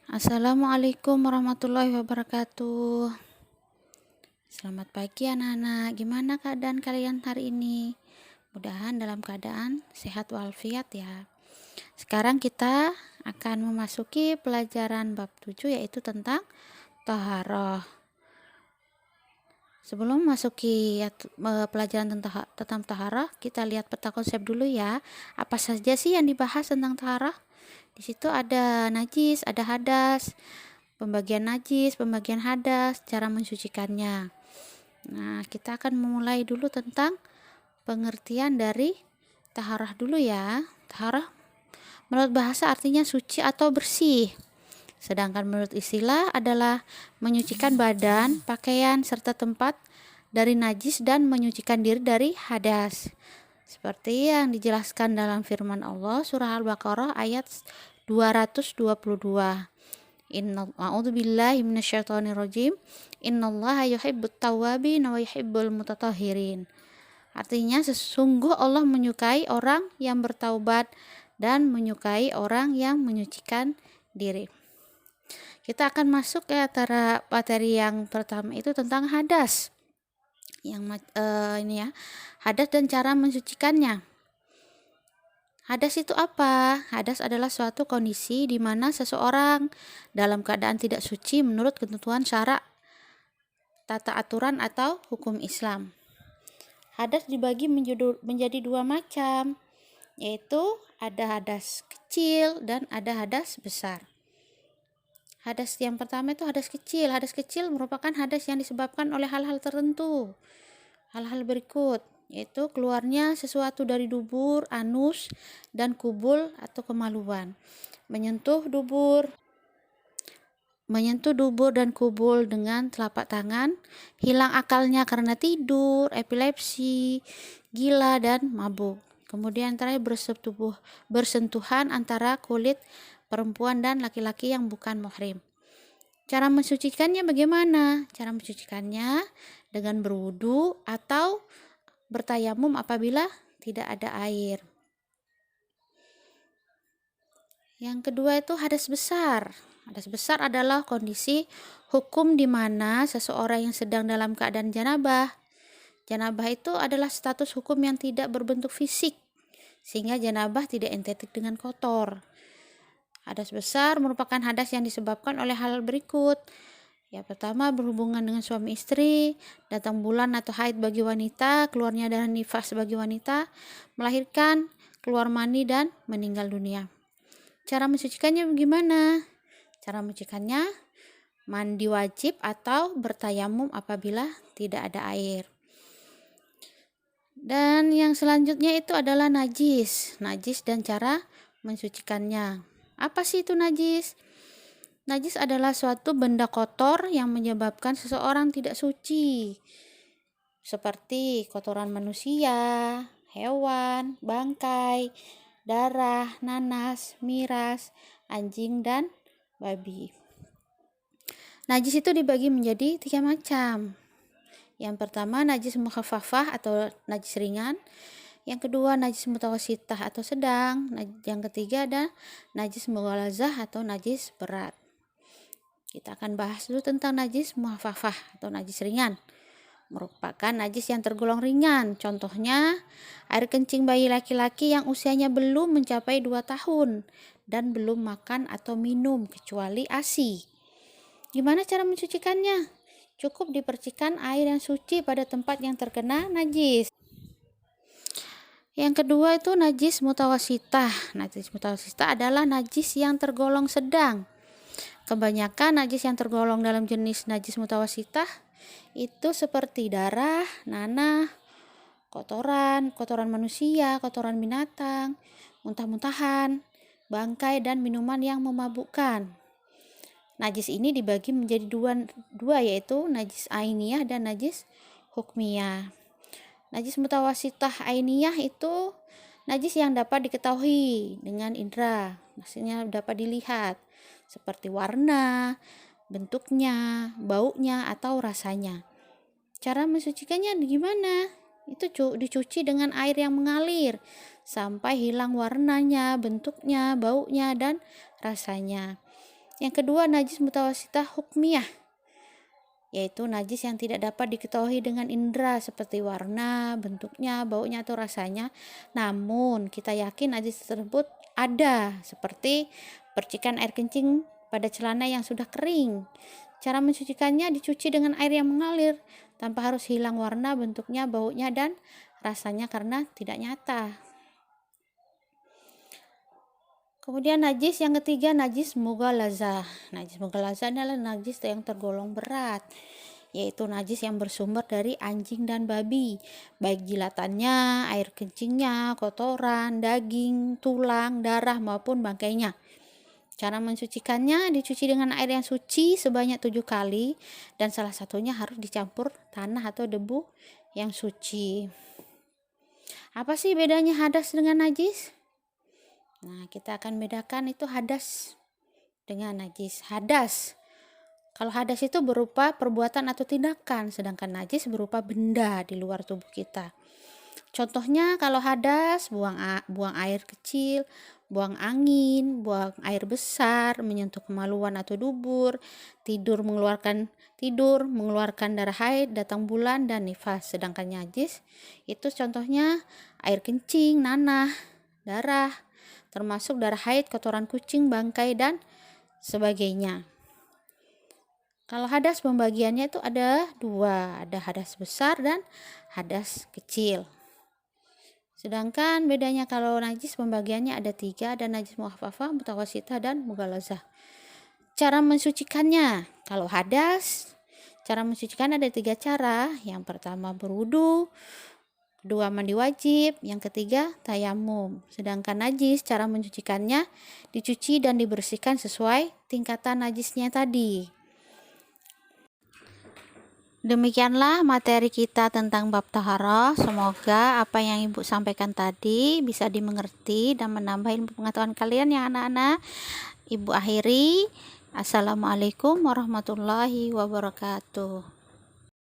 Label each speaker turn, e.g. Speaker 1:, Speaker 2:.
Speaker 1: Assalamualaikum warahmatullahi wabarakatuh. Selamat pagi anak-anak. Gimana keadaan kalian hari ini? Mudahan dalam keadaan sehat walafiat ya. Sekarang kita akan memasuki pelajaran bab 7 yaitu tentang taharah. Sebelum memasuki pelajaran tentang taharah, kita lihat peta konsep dulu ya. Apa saja sih yang dibahas tentang taharah? Di situ ada najis, ada hadas, pembagian najis, pembagian hadas, cara mensucikannya. Nah, kita akan memulai dulu tentang pengertian dari taharah dulu ya. Taharah menurut bahasa artinya suci atau bersih. Sedangkan menurut istilah adalah menyucikan badan, pakaian, serta tempat dari najis dan menyucikan diri dari hadas. Seperti yang dijelaskan dalam firman Allah surah Al-Baqarah ayat 222. A'udzubillahi minasyaitonirrajim. Innallaha yuhibbut tawwabin wa yuhibbul mutatahhirin. Artinya sesungguh Allah menyukai orang yang bertaubat dan menyukai orang yang menyucikan diri. Kita akan masuk ke antara materi yang pertama itu tentang hadas. Ini ya, hadas dan cara mensucikannya. Hadas itu apa? Hadas adalah suatu kondisi di mana seseorang dalam keadaan tidak suci menurut ketentuan syarak, tata aturan atau hukum Islam. Hadas dibagi menjadi dua macam, yaitu ada hadas kecil dan ada hadas besar. Hadas yang pertama itu hadas kecil. Hadas kecil merupakan hadas yang disebabkan oleh hal-hal tertentu. Hal-hal berikut, yaitu keluarnya sesuatu dari dubur, anus, dan kubul atau kemaluan. Menyentuh dubur dan kubul dengan telapak tangan, hilang akalnya karena tidur, epilepsi, gila, dan mabuk. Kemudian terakhir bersentuhan antara kulit perempuan dan laki-laki yang bukan muhrim. Cara mensucikannya bagaimana? Cara mensucikannya dengan berwudu atau bertayamum apabila tidak ada air. Yang kedua itu hadas besar. Hadas besar adalah kondisi hukum di mana seseorang yang sedang dalam keadaan janabah. Janabah itu adalah status hukum yang tidak berbentuk fisik, sehingga janabah tidak identik dengan kotor. Hadas besar merupakan hadas yang disebabkan oleh hal berikut. Yang pertama, berhubungan dengan suami istri, datang bulan atau haid bagi wanita, keluarnya darah nifas bagi wanita, melahirkan, keluar mani, dan meninggal dunia. Cara mensucikannya bagaimana? Cara mensucikannya mandi wajib atau bertayamum apabila tidak ada air. Dan yang selanjutnya itu adalah najis. Najis dan cara mensucikannya. Apa sih itu najis? Najis adalah suatu benda kotor yang menyebabkan seseorang tidak suci. Seperti kotoran manusia, hewan, bangkai, darah, nanas, miras, anjing, dan babi. Najis itu dibagi menjadi 3 macam. Yang pertama najis mukhaffafah atau najis ringan. Yang kedua najis mutawasitah atau sedang. Yang ketiga ada najis mughalazah atau najis berat. Kita akan bahas dulu tentang najis mukhaffafah atau najis ringan. Merupakan najis yang tergolong ringan. Contohnya air kencing bayi laki-laki yang usianya belum mencapai 2 tahun dan belum makan atau minum kecuali ASI. Gimana cara mensucikannya? Cukup dipercikan air yang suci pada tempat yang terkena najis. Yang kedua itu najis mutawasitah. Najis mutawasitah adalah najis yang tergolong sedang. Kebanyakan najis yang tergolong dalam jenis najis mutawasitah itu seperti darah, nanah, kotoran manusia, kotoran binatang, muntah-muntahan, bangkai, dan minuman yang memabukkan. Najis ini dibagi menjadi dua yaitu najis ainiyah dan najis hukmiyah. Najis mutawasitah ainiyah itu najis yang dapat diketahui dengan indera, maksudnya dapat dilihat seperti warna, bentuknya, baunya, atau rasanya. Cara mensucikannya gimana? Itu dicuci dengan air yang mengalir sampai hilang warnanya, bentuknya, baunya, dan rasanya. Yang kedua, najis mutawasitah hukmiyah, yaitu najis yang tidak dapat diketahui dengan indera seperti warna, bentuknya, baunya, atau rasanya. Namun kita yakin najis tersebut ada, seperti percikan air kencing pada celana yang sudah kering. Cara mencucikannya, dicuci dengan air yang mengalir tanpa harus hilang warna, bentuknya, baunya, dan rasanya karena tidak nyata. Kemudian najis yang ketiga, najis mughalazah. Najis mughalazah adalah najis yang tergolong berat, yaitu najis yang bersumber dari anjing dan babi, baik jilatannya, air kencingnya, kotoran, daging, tulang, darah, maupun bangkainya. Cara mensucikannya, dicuci dengan air yang suci sebanyak 7 kali, dan salah satunya harus dicampur tanah atau debu yang suci. Apa sih bedanya hadas dengan najis? Nah, kita akan bedakan itu hadas dengan najis. Hadas, kalau hadas itu berupa perbuatan atau tindakan, sedangkan najis berupa benda di luar tubuh kita. Contohnya kalau hadas, buang air kecil, buang angin, buang air besar, menyentuh kemaluan atau dubur, tidur mengeluarkan darah haid, datang bulan, dan nifas. Sedangkan najis itu contohnya air kencing, nanah, darah, termasuk darah haid, kotoran kucing, bangkai, dan sebagainya. Kalau hadas pembagiannya itu ada 2, ada hadas besar dan hadas kecil. Sedangkan bedanya kalau najis pembagiannya ada 3, ada najis mukhafafah, mutawasitah, dan mughalazah. Cara mensucikannya, kalau hadas, cara mensucikan ada 3 cara. Yang pertama berwudu, kedua mandi wajib, yang ketiga tayamum. Sedangkan najis, cara mencucikannya dicuci dan dibersihkan sesuai tingkatan najisnya tadi. Demikianlah materi kita tentang bab taharah. Semoga apa yang Ibu sampaikan tadi bisa dimengerti dan menambah ilmu pengetahuan kalian ya anak-anak. Ibu akhiri. Assalamualaikum warahmatullahi wabarakatuh.